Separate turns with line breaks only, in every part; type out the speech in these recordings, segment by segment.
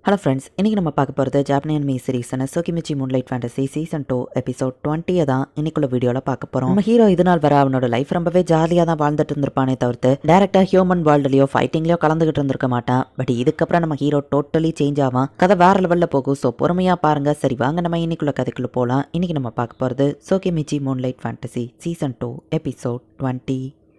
Hello friends, இன்றைக்கி நம்ம பார்க்க போகிறது ஜாப்பனீஸ் அனிமே சீரிஸான Tsukimichi moonlight fantasy season 2 episode 20 தான் இன்னைக்குள்ள வீடியோவில் பார்க்க போகிறோம். நம்ம ஹீரோ இது நாள் வர அவனோட லைஃப் ரொம்பவே ஜாலியாக தான் வாழ்ந்துட்டு இருந்திருப்பானே தவிர்த்து டேரெக்டாக ஹியூமன் வேர்ல்டுலையோ ஃபைட்டிங்லையோ கலந்துகிட்டு இருந்திருக்க மாட்டான். பட் இதுக்கப்புறம் நம்ம ஹீரோ டோட்டலி சேஞ்ச் ஆவான். கதை வேற லெவலில் போகும். ஸோ பொறுமையாக பாருங்க. சரி வாங்க நம்ம இன்னைக்குள்ள கதைக்குள்ள போகலாம். இன்றைக்கி நம்ம பார்க்க போகிறது Tsukimichi moonlight fantasy season 2 episode 20.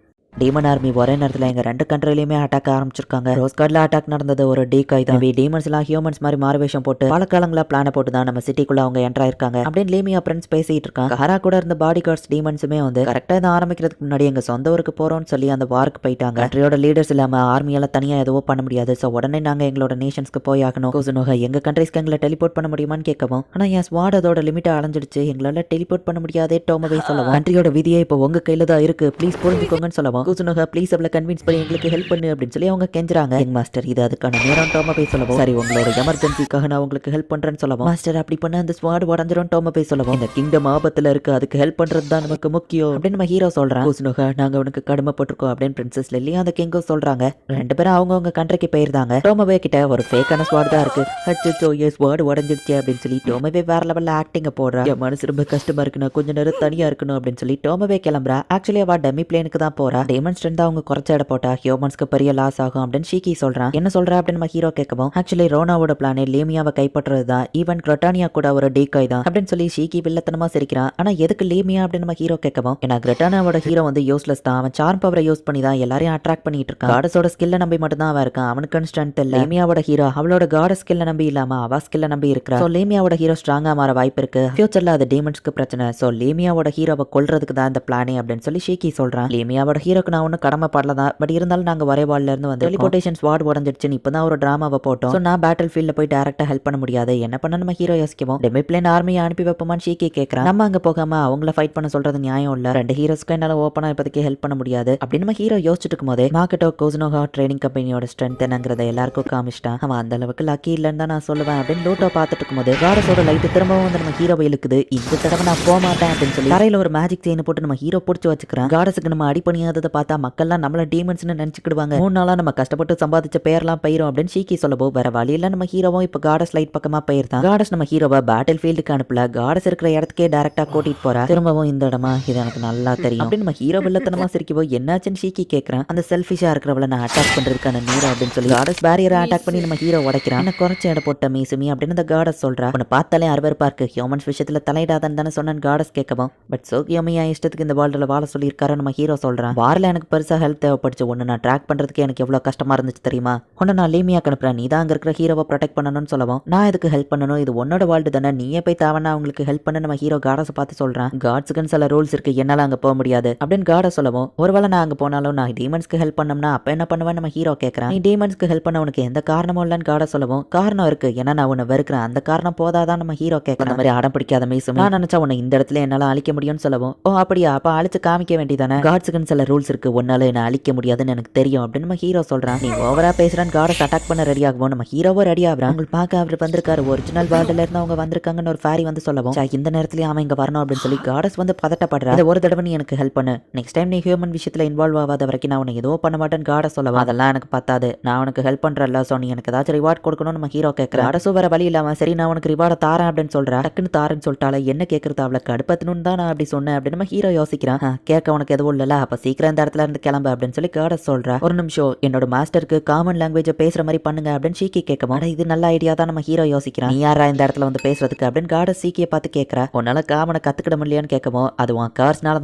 Demon army ஒரே நேரத்தில் எங்க ரெண்டு கண்ட்ரிலையுமே அட்டாக் ஆரம்பிச்சிருக்காங்க. ரோஸ்கார்ட்ல அட்டாக் நடந்தது ஒரு டீகாய் தான். டீமன்ஸ் எல்லாம் ஹியூமன்ஸ் மாதிரி மாறுவேஷம் போட்டு பல காலங்களா பிளான போட்டு தான் நம்ம சிட்டிக்குள்ள அவங்க என்டர் ஆயிருக்காங்க அப்படின்னு லீமியா ஃப்ரெண்ட்ஸ் பேசிட்டு இருக்காங்க. ஹரா கூட இருந்த பாடி கார்ட்ஸ் டீமன்ஸுமே வந்து கரெக்டா இதை ஆரம்பிக்கிறதுக்கு முன்னாடி எங்க சொந்த ஊருக்கு போறோம்னு சொல்லி அந்த வார்க்கு போயிட்டாங்க. கண்ட்ரியோட லீடர்ஸ் இல்லாம ஆர்மியால தனியா எதுவும் பண்ண முடியாது. ஸோ உடனே நாங்க எங்களோட நேஷன்ஸ்க்கு போய் ஆகணும். கோசுனோக எங்க கண்ட்ரிஸ்க்கு எங்களை டெலிபோர்ட் பண்ண முடியுமான்னு கேட்கவும், ஆனா என் ஸ்வாட் அதோட லிமிட்டை அடைஞ்சிடுச்சு, எங்களால டெலிபோர்ட் பண்ண முடியாதே டோமவே சொல்லவும், கண்ட்ரியோட விதியை இப்போ உங்க கையில தான் இருக்கு, ப்ளீஸ் புரிஞ்சுக்கோங்கன்னு சொல்லவும், கோசுனோக ப்ளீஸ் அவளை கன்வின்ஸ் பண்ணி எங்களுக்கு ஹெல்ப் பண்ணு அப்படின்னு சொல்லி அவங்க கெஞ்சுறாங்க. எங்க மாஸ்டர் இது அதுக்கான நேரம் டோம போய் சொல்லவும், சரி உங்களோட எமர்ஜென்சிக்காக நான் உங்களுக்கு ஹெல்ப் பண்றேன்னு சொல்லவும், மாஸ்டர் அப்படி பண்ண அந்த ஸ்வாட் உடஞ்சிரும் டோம போய் சொல்லவும், இந்த கிங்டம் ஆபத்துல இருக்கு, அதுக்கு ஹெல்ப் பண்றது தான் நமக்கு முக்கியம் அப்படின்னு நம்ம ஹீரோ சொல்றான். கோசுனோக நாங்க உனக்கு கடமைப்பட்டிருக்கோம் அப்படின்னு பிரின்சஸ் லில்லி அந்த கிங்கோ சொல்றாங்க. ரெண்டு பேரும் அவங்க கண்ட்ரிக்கு போயிருந்தாங்க. டோமவே கிட்ட ஒரு ஃபேக்கான ஸ்வாட் தான் இருக்கு. அச்சோ என் ஸ்வாட் உடஞ்சிருச்சு அப்படின்னு சொல்லி டோமவே வேற லெவல்ல ஆக்டிங்க போடுறா. என் மனசு ரொம்ப கஷ்டமா இருக்கு, நான் கொஞ்ச நேரம் தனியா இருக்கணும் அப்படின்னு சொல்லி டோமவே கிளம்புறா. ஆக்சுவலி அவ டெமி பிளேனுக்கு தான் போறா. டேமன் ஸ்ட்ரென்த் அவங்க குறைச்ச இட போட்டா ஹியூமன்ஸ்க்கு பெரிய லாஸ் ஆகும் அப்படின்னு ஷீக்கி சொல்றான். என்ன சொல்ற அப்படின்னு நம்ம ஹீரோ கேட்கவும், ஆக்சுவலி ரோனாவோட பிளானே லேமியாவை கைப்பற்றுறது தான், ஈவன் கிரட்டானியா கூட ஒரு டீகாய் தான் அப்படின்னு சொல்லி ஷீக்கி வில்லத்தனமா சிரிக்கிறான். ஆனா எதுக்கு லேமியா அப்படின்னு நம்ம ஹீரோ கேட்கவும், ஏன்னா கிரட்டானியாவோட ஹீரோ வந்து யூஸ்லெஸ் தான், அவன் சார்ம் பவரை யூஸ் பண்ணி தான் எல்லாரையும் அட்ராக்ட் பண்ணிட்டு இருக்கான். காடஸோட ஸ்கில்ல நம்பி மட்டும் தான் அவன் இருக்கான், அவனுக்கு ஸ்ட்ரென்த் இல்ல. லேமியாவோட ஹீரோ அவளோட காடஸ் ஸ்கில்ல நம்பி இல்லாம அவ ஸ்கில்ல நம்பி இருக்கிறா. சோ லேமியாவோட ஹீரோ ஸ்ட்ராங்கா மாற வாய்ப்பு இருக்கு. ஃபியூச்சர்ல அது டீமன்ஸ்க்கு பிரச்சனை. சோ லேமியாவோட ஹீரோவை கொல்றதுக்கு தான் இந்த பிளானே அப்படின்னு சொல்லி ஷீக்கி சொல்றான். லேமியாவோட ஹீரோக்கு நான் ஒன்னும் கடமைப்படலதான், பட் இருந்தாலும் நாங்க ஒரே வால்ல இருந்து வந்து டெலிபோர்டேஷன் ஸ்வாட் உடஞ்சிடுச்சுன்னு இப்பதான் ஒரு டிராமாவை போட்டோம். சோ நான் பேட்டில் ஃபீல்ட்ல போய் டைரக்டா ஹெல்ப் பண்ண முடியாது, என்ன பண்ண நம்ம ஹீரோ யோசிக்கவும், டெமி பிளேன் ஆர்மியை அனுப்பி வைப்போமான்னு ஷீக்கி கேட்கறான். நம்ம அங்க போகாம அவங்கள ஃபைட் பண்ண சொல்றது நியாயம் இல்ல, ரெண்டு ஹீரோஸ்க்கு என்னால ஓப்பனா இப்போதைக்கு ஹெல்ப் பண்ண முடியாது அப்படின்னு நம்ம ஹீரோ யோசிச்சுட்டு இருக்கும் போதே மார்க்கெட்டோ கோசுனோகா ட்ரைனிங் கம்பெனியோட ஸ்ட்ரென்த் என்னங்கிறத எல்லாருக்கும் காமிச்சிட்டான். அவன் அந்த அளவுக்கு லக்கி இல்லைன்னு தான் நான் சொல்லுவேன் அப்படின்னு லூட்டோ பார்த்துட்டு இருக்கும்போது காடஸோட லைட் திரும்பவும் வந்து நம்ம ஹீரோவை இழுக்குது. இந்த தடவை நான் போக மாட்டேன் அப்படின்னு சொல்லி தரையில ஒரு மேஜிக் செயின் போட்டு நம்ம ஹீரோ பிடிச்சி வச்சுக்கிறான். காடஸுக்கு நம்ம அடி பண்ணியாததை பார்த்தா மக்கள்லாம் நம்மள டீமன்ஸ்னு நினைச்சுக்கிடுவாங்க, 3 நாளா நம்ம கஷ்டப்பட்டு சம்பாதிச்ச பேர்லாம் பயிரும் அப்படின்னு ஷீக்கி சொல்லவோ, வேற வழியில நம்ம ஹீரோவும் இப்ப காடஸ் லைட் பக்கமா போயிருந்தான். காடஸ் நம்ம ஹீரோவை பேட்டில் ஃபீல்டுக்கு அனுப்பல, காடஸ் இருக்கிற இடத்துக்கே டைரக்டா கூட்டிட்டு போறா. திரும்பவும் இந்த இடமா இது எனக்கு நல்லா தெரியும் அப்படின்னு நம்ம ஹீரோ வில்லத்தனமா சிரிக்கவோ, என்னாச்சுன்னு ஷீக்கி கேட்கறான். அந்த செல்ஃபிஷா இருக்கிறவளை நான் அட்டாக் பண்றதுக்கான நீரா அப்படின்னு சொல்லி காடஸ் பேரியரை அட்டாக் பண்ணி நம்ம ஹீரோ உடைக்கிறான். என்ன குறைச்ச இட போட்ட மீசுமி அப்படின்னு அந்த காடஸ் சொல்றா. உன்னை பார்த்தாலே அருவருப்பா இருக்கு, ஹியூமன்ஸ் விஷயத்துல தலையிடாதன்னு தானே சொன்னேன் காடஸ் கேட்கவும், பட் சோகியோமியா இஷ்டத்துக்கு இந்த வேர்ல்டுல வாழ சொல்லியிருக்காரு நம்ம ஹீரோ சொல்றான். வாரில் எனக்கு பெருசா ஹெல்ப் தேவைப்படுச்சு, ஒன்னு நான் ட்ராக் பண்றதுக்கு எனக்கு எவ்வளவு கஷ்டமா இருந்துச்சு தெரியுமா, உன்னை நான் லேமியா அனுப்புறேன், நீ தான் அங்க இருக்கிற ஹீரோவை ப்ரொடெக்ட் பண்ணணும்னு சொல்லவும், நான் இதுக்கு ஹெல்ப் பண்ணணும், இது உன்னோட வேர்ல்டு தானே, நீயே போய் தேவனா அவங்களுக்கு ஹெல்ப் பண்ண நம்ம ஹீரோ காடஸை பார்த்து சொல்றான். காட்ஸுக்குன்னு சில ரூல்ஸ் இருக்கு, என்னால அங்க போக முடியாது அப்படின்னு காடஸ் சொல்லவும், ஒருவேளை நான் அங்க போனாலும் நான் டீமன்ஸ்க்கு ஹெல்ப் பண்ணோம்னா அப்ப என்ன பண்ணுவேன் நம்ம ஹீரோ கேட்கறான். நீ டீமன்ஸ்க்கு ஹெல்ப் பண்ண உனக்கு எந்த காரணமும் இல்லைன்னு காடஸ் சொல்லவும், காரணம் இருக்கு, ஏன்னா நான் உன்னை வெறுக்கிறேன், அந்த காரணம் போதாதான் நம்ம ஹீரோ கேட்கற மாதிரி அடம் பிடிக்காத மீசும், நான் நினைச்சா உன்னை இந்த இடத்துல என்னால அழிக்க முடியும்னு சொல்லவும், ஓ அப்படியா, அப்ப அழிச்சு காமிக்க வேண்டியதானே, காட்ஸுக்குன்னு சில ரூல்ஸ் இருக்கு, உன்னால என்ன அழிக்க முடியாதுன்னு எனக்கு தெரியும் அப்படின்னு நம்ம ஹீரோ சொல்றான். நீ ஓவரா பேசுறான்னு காடஸ் அட்டாக் பண்ண ரெடி ஆகும். நம்ம ஹீரோவோ ரெடி ஆகுறான். உங்களுக்கு பார்க்க அவர் வந்திருக்காரு, ஒரிஜினல் வேர்ல்டுல இருந்து அவங்க வந்திருக்காங்கன்னு ஒரு ஃபேரி வந்து சொல்லவும், இந்த நேரத்துல அவன் இங்க வரணும் அப்படின்னு சொல்லி காடஸ் வந்து பதட்டப்படுறா. இந்த ஒரு தடவை நீ எனக்கு ஹெல்ப் பண்ணு, நெக்ஸ்ட் டைம் நீ ஹியூமன் விஷயத்துல இன்வால்வ் ஆகாத வரைக்கும் நான் உனக்கு எதுவும் பண்ண மாட்டேன்னு காடஸ் சொல்லவும், அதெல்லாம் எனக்கு பத்தாது, நான் உனக்கு ஹெல்ப் பண்றல, சோ நீ எனக்கு ஏதாச்சும் ரிவார்ட் கொடுக்கணும்னு நம்ம ஹீரோ கேட்கற. காடஸும் வேற வழி இல்லாம சரி நான் உனக்கு ரிவார்டை தாரேன் அப்படின்னு சொல்றா. டக்குன்னு தாரேன்னு சொல்லிட்டால என்ன கேட்கறது, அவளை கடுப்பத்தணும் தான் நான் அப்படி சொன்னேன் அப்படின்னு நம்ம ஹீரோ யோசிக்கிறான். கேட்க உனக்கு எதுவும் இல்லல, அப்ப சீக்கிரம் இந்த இடத்துல இருந்து கிளம்பு அப்படின்னு சொல்லி காடஸ் சொல்றா. ஒரு நிமிஷம், என்னோட மாஸ்டருக்கு காமன் லாங்குவேஜ் பேசுற மாதிரி பண்ணுங்க அப்படின்னு ஷீக்கி கேட்கவும், இது நல்ல ஐடியா தான் நம்ம ஹீரோ யோசிக்கிறான். நீ யாரா இந்த இடத்துல வந்து பேசுறதுக்கு அப்படின்னு காடஸ் ஷீக்கியை பார்த்து கேட்கறா. உன்னால காமனை கத்துக்கிட முடியலையான்னு கேட்கவும், அது உன் கார்ஸ்னால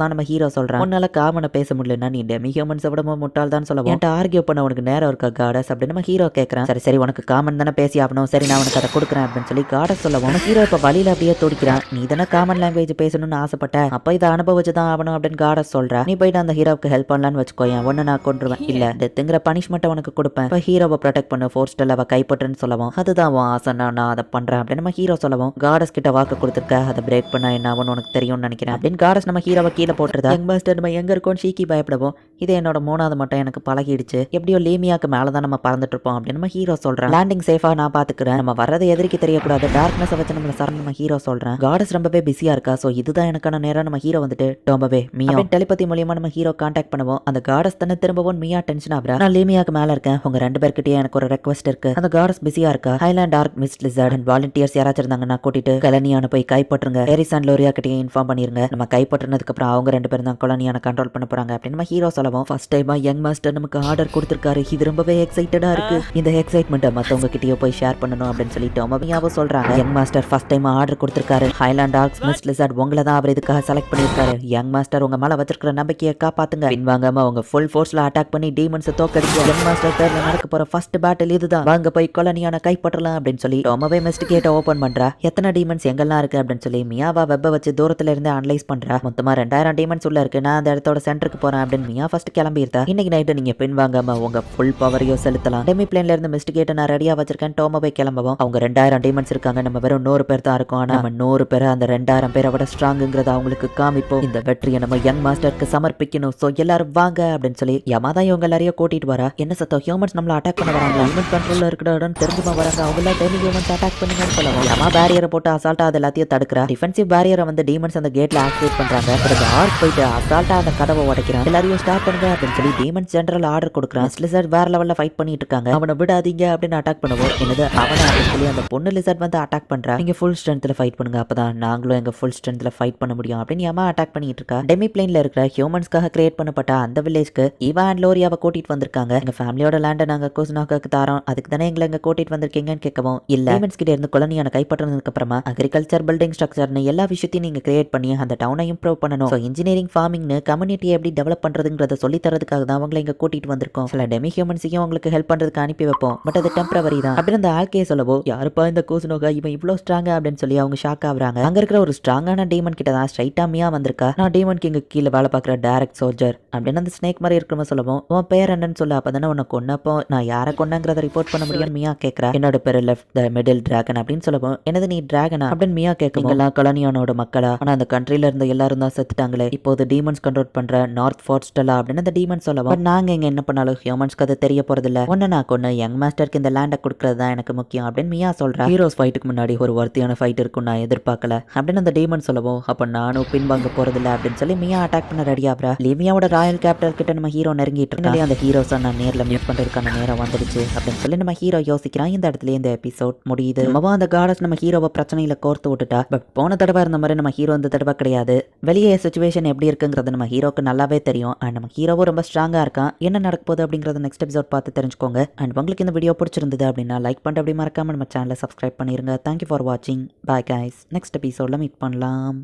தான் நம்ம ஹீரோ சொல்றான். உன்னால காமனை பேச முடியலன்னா நீ டெமி ஹியூமன்ஸை விட முட்டாள் தான் சொல்லவும், என்கிட்ட ஆர்கியூ பண்ண உனக்கு நேரம் இருக்கா காடஸ் அப்படின்னு நம்ம ஹீரோ கேட்கறான். சரி சரி உனக்கு காமன் தானே பேசி ஆகணும், சரி நான் உனக்கு அதை கொடுக்குறேன் அப்படின்னு சொல்லி காடஸ் சொல்லவும், நம்ம ஹீரோ இப்ப வழியில அப்படியே துடிக்கிறான். நீ தானே காமன் லாங்குவேஜ் பேசணும்னு ஆசைப்பட்ட, அப்ப இதை அனுபவிச்சுதான் ஆகணும் அப்படின்னு காடஸ் சொல்றா. நீ போயிட்டு அந்த ஹீரோவுக்கு ஹெல்ப் பண்ணலான்னு வச்சுக்கோயேன், ஒன்னு நான் கொண்டுருவேன், இல்ல டெத்துங்கிற பனிஷ்மெண்ட்டை உனக்கு கொடுப்பேன், இப்போ ஹீரோவை ப்ரொடெக்ட் பண்ண ஃபோர்ஸ்டல் அவ கைப்பற்றுன்னு சொல்லவும், அதுதான் உன் ஆசை, நான் அதை பண்றேன் அப்படின்னு நம்ம ஹீரோ சொல்லவும், காடஸ் கிட்ட வாக்கு கொடுத்துருக்க, அதை பிரேக் பண்ண என்ன ஆகும்னு உனக்கு தெரியும்னு நினைக்கிறேன் அப்படின்னு காடஸ் நம்ம ஹீரோவை கீழே போட்டுருதா. யங் மாஸ்டர் நம்ம எங்க இருக்கோம் ஷீக்கி பயப்படவும், இது என்னோட 3வது மட்டும் எனக்கு பழகிடுச்சு. எப்படியோ லீமியாக்கு மேல தான் நம்ம பறந்துட்டு இருப்போம் அப்படின்னு நம்ம ஹீரோ சொல்றேன். லேண்டிங் சேஃபா நான் பாத்துக்கிறேன். நம்ம வர்றது எதிரிக்கு தெரியக்கூடாது. டார்க்னஸ் வச்சு நம்மள சரண் நம்ம ஹீரோ சொல்றேன். காடஸ் ரொம்பவே பிஸியா இருக்கா. சோ இதுதான் எனக்கான நேரம். நம்ம ஹீரோ வந்துட்டு டோம்பவே மியா டெலிபதி மூலியமா நம்ம ஹீரோ கான்டாக்ட் பண்ணுவோம். அந்த காடஸ் தானே திரும்பவும் மியா டென்ஷன் ஆகுறா. நான் லீமியாக்கு மேல இருக்கேன். உங்க 2 பேர்கிட்டயே எனக்கு ஒரு ரெக்வெஸ்ட் இருக்கு. அந்த காடஸ் பிஸியா இருக்கா. Highland dark mist lizard and volunteers யாராச்சும் இருந்தாங்கன்னா கூட்டிட்டு கலனியான போய் கைப்பற்றுங்க. ஹாரிசன் லோரியா கிட்டயே இன்ஃபார்ம் பண்ணிருங்க. நம்ம கைப்பற்றினதுக்கு அப்புறம் அவங்க 2 பேரும் தான் கொலனியான கண்ட்ரோல் பண்ண போறாங்க அப்படின்னு நம்ம ஹீரோ சொல்லவும் ஃபர்ஸ்ட் டைமா யங் மாஸ்டர் நமக்கு ஆர்டர் கொடுத்திருக்காரு. இது ரொம்பவே எக்ஸைட்டடா இருக்கு. இந்த எக்ஸைட்மெண்ட்டை மத்தவங்க கிட்டயே போய் ஷேர் பண்ணணும் அப்படின்னு சொல்லிட்டு மியாவோ சொல்றாங்க. Young master first time order கொடுத்திருக்காரு. ஹைலாண்ட் டார்க் மிஸ்ட் லிசர்ட் உங்களை தான் அவர் இதுக்காக செலக்ட் பண்ணிருக்காரு. யங் மாஸ்டர் உங்க மேல வச்சிருக்கிற நம்பிக்கையை காப்பாத்துங்க. பின்வாங்காம அவங்க ஃபுல் ஃபோர்ஸ்ல அட்டாக் பண்ணி டீமன்ஸ் தோக்கடிச்சு யங் மாஸ்டர் பேர்ல நடக்க போற ஃபர்ஸ்ட் பேட்டில் இதுதான். வாங்க போய் கொலனியான கைப்பற்றலாம் அப்படின்னு சொல்லி ரொம்பவே இன்வெஸ்டிகேட் ஓபன் பண்றா. எத்தனை டீமன்ஸ் எங்கெல்லாம் இருக்கு அப்படின்னு சொல்லி மியாவா வெப்ப வச்சு தூரத்துல இருந்து அனலைஸ் பண்றா. மொத்தமா 2000 டீமன்ஸ் உள்ள இருக்கு. நான் அந்த இடத்தோட சென்டருக்கு போறேன் அப்படின்னு மியா ஃபர்ஸ்ட் கிளம்பியிருந்தா. இன்னைக்கு நைட்டு நீங்க பின்வாங்காம உங்க ஃபுல் பவரையும் செலுத்தலாம். டெமி பிளேன்ல இருந்து இன்வெஸ்டிகேட் நான் ரெடியா வச்சிருக்கேன். டோமோவை கிளம்பவும் அவங்க 2000 டீமன்ஸ் இருக்காங்க. நம்ம வெறும் 100 பேர் தான் இருக்கோம். ஆனா நம்ம 100 பேரை அந்த 2000 பேரை விட ஸ்ட்ராங்குங்கிறத அவங்களுக்கு காமிப்போம். இந்த வெற்றியை நம்ம யங் மாஸ்டருக்கு சமர்ப்பிக்கணும். சோ எல்லாரும் வாங்க அப்படின்னு சொல்லி யமாதா இவங்க எல்லாரையும் கூட்டிட்டு வரா. என்ன சத்தம் ஹியூமன்ஸ் நம்மள அட்டாக் பண்ண வராங்க. ஹியூமன் கண்ட்ரோல்ல இருக்கிற தெரிஞ்சுமா வராங்க. அவங்க எல்லாம் டெமி ஹியூமன்ஸ் அட்டாக் பண்ணுங்கன்னு சொல்லுவோம். யமா பேரியரை போட்டு அசால்ட்டா அது எல்லாத்தையும் தடுக்கிறா. டிஃபென்சிவ் பேரியரை வந்து டீமன்ஸ் அந்த கேட்ல ஆக்டிவேட் பண்றாங்க. அதுக்கு ஆர்க் போயிட்டு அசால்ட்டா அந்த கதவை உடைக்கிறான். எல்லாரையும் ஸ்டாப் பண்ணுங்க அப்படின்னு சொல்லி டீமன்ஸ் ஜெனரல் ஆர்டர் கொடுக்குறான். லிசர்ட் வேற லெவல்ல ஃபைட் பண்ணிட்டு இருக்காங்க. அவனை விடாதீங்க அப்படின்னு அட்டாக் பண்ணுவோம். என்னது அவனை அப்படின்னு சொல்லி அந்த பொண்ணு லிசர்ட் வந்து அட்டாக் பண்றா. நீங்க ஃபுல் ஸ்ட்ரென்த்ல ஃபைட் பண்ணுங்க. அப்பதான் நாங்களும் எங்க ஃபுல் ஸ்ட்ரென்த்ல ஃபைட் பண்ண முடியும் அப்படின்னு யமா அட்டாக் பண்ணிட்டு இருக்கா. டெமி பிளேன்ல இருக்கிற ஹியூமன்ஸ்க்காக கிரியேட் பண்ணப்பட்ட அந்த வில்லேஜ்க்கு ஈவா அண்ட் லோரியாவை கூட்டிட்டு வந்திருக்காங்க. எங்க ஃபேமிலியோட லேண்டை நாங்க குஸ்னாக்கு தாரோம். அதுக்கு தானே எங்களை இங்க கூட்டிட்டு வந்திருக்கீங்கன்னு கேட்கவும் இல்ல டீமன்ஸ் கிட்ட இருந்து கொலனியான கைப்பற்றினதுக்கு அப்புறமா அக்ரிகல்ச்சர் பில்டிங் ஸ்ட்ரக்சர்னு எல்லா விஷயத்தையும் நீங்க கிரியேட் பண்ணி அந்த டவுனை இம்ப்ரூவ் பண்ணணும். ஸோ இன்ஜினியரிங் ஃபார்மிங்னு கம்யூனிட்டியை எப்படி டெவலப் பண்றதுங்கிறத சொல்லி தரதுக்காக தான் அவங்களை இங்க கூட்டிட்டு வந்திருக்கோம். சில டெமி ஹியூமன்ஸையும் உங்களுக்கு ஹெல்ப் பண்றதுக்கு அனுப்பி வைப்போம். பட் அது டெம்பரவரி தான் அப்படின்னு அந்த ஆல்கே சொல்லவோ யாருப்பா இந்த கூசுனோகா இவன் இவ்வளவு ஸ்ட்ராங்கா அப்படின்னு சொல்லி அவங்க ஷாக் ஆகுறாங்க. அங்க இருக்கிற ஒரு ஸ்ட்ராங்கான டீமன் கிட்ட தான் ஸ்ட்ரைட்டா மியா வந்திருக்கா. நான் டீமன் கிங்க கீழே வேலை பார்க்குற டைரக்ட் சோல்ஜர் அப்படின்னு அந்த ஸ்னேக் மாதிரி இருக்கிறவங்க சொல்லவும் உன் பேர் என்னன்னு சொல்ல. அப்பதானே உன்னை கொன்னப்போ நான் யாரை கொன்னங்கிறத ரிப்போர்ட் பண்ண முடியும் மியா கேட்கறா. என்னோட பேரு லெஃப்ட் த மிடில் டிராகன் அப்படின்னு சொல்லவும் என்னது நீ டிராகனா அப்படின்னு மியா கேட்கும். எல்லாம் கொலனியானோட மக்களா. ஆனா அந்த கண்ட்ரில இருந்த எல்லாரும் தான் செத்துட்டாங்களே. இப்போது டீமன்ஸ் கண்ட்ரோல் பண்ற நார்த் ஃபோர்ட்ஸ்டலா அப்படின்னு அந்த டீமன் சொல்லவும் நாங்க இங்க என்ன பண்ணாலும் ஹியூமன்ஸ்க்கு அது தெரிய போறது இல்ல. ஒன்னு நான் கொன்னு யங் மாஸ்டருக்கு இந்த லேண்டை கொடுக்கறது தான் எனக்கு முக்கியம் அப்படின்னு மியா சொல்றா. ஹீரோஸ் ஃபைட்டுக்கு முன்னாடி ஒரு வர்த்தியான ஃபைட் இருக்கும் நான் எதிர்பார்க்கல அப்படின்னு அந்த டீமன் சொல்லவும் அப்ப நானும் பின்வாங்க போறது இல்ல அப்படின்னு சொல்லி மியா அட்டாக் பண்ண ரெடி ஆகுறா. லிமியாவோட ராயல் கேபிட்டல் கிட்ட நம்ம ஹீரோ நெருங்கிட்டு இருக்கா. அந்த ஹீரோஸை நான் நேர்ல மீட் பண்றதுக்கான நேரம் வந்துடுச்சு அப்படின்னு சொல்லி நம்ம ஹீரோ யோசிக்கிறான். இந்த இடத்துல இந்த எபிசோட் முடியுது. அந்த காடஸ் நம்ம ஹீரோவை பிரச்சனையில கோர்த்து விட்டுட்டா. பட் போன தடவை இருந்த மாதிரி நம்ம ஹீரோ இந்த தடவை கிடையாது. வெளியே சிச்சுவேஷன் எப்படி இருக்குங்கிறது நம்ம ஹீரோக்கு நல்லாவே தெரியும். அண்ட் நம்ம ஹீரோவும் ரொம்ப ஸ்ட்ராங்கா இருக்கான். என்ன நடக்க போகுது அப்படிங்கறத நெக்ஸ்ட் எபிசோட் பார்த்து தெரிஞ்சுக்கோங்க. அண்ட் உங்களுக்கு இந்த வீடியோ பிடிச்சிருந்தது அப்படின்னா லைக் பண்ணிட்டு அப்படி மறக்காம நம்ம சேனலை சப்ஸ்கிரைப் பண்ணிருங்க. தேங்க்யூ ஃபார் வாட்சிங். Bye guys. நெக்ஸ்ட் எபிசோட்ல மீட் பண்ணலாம்.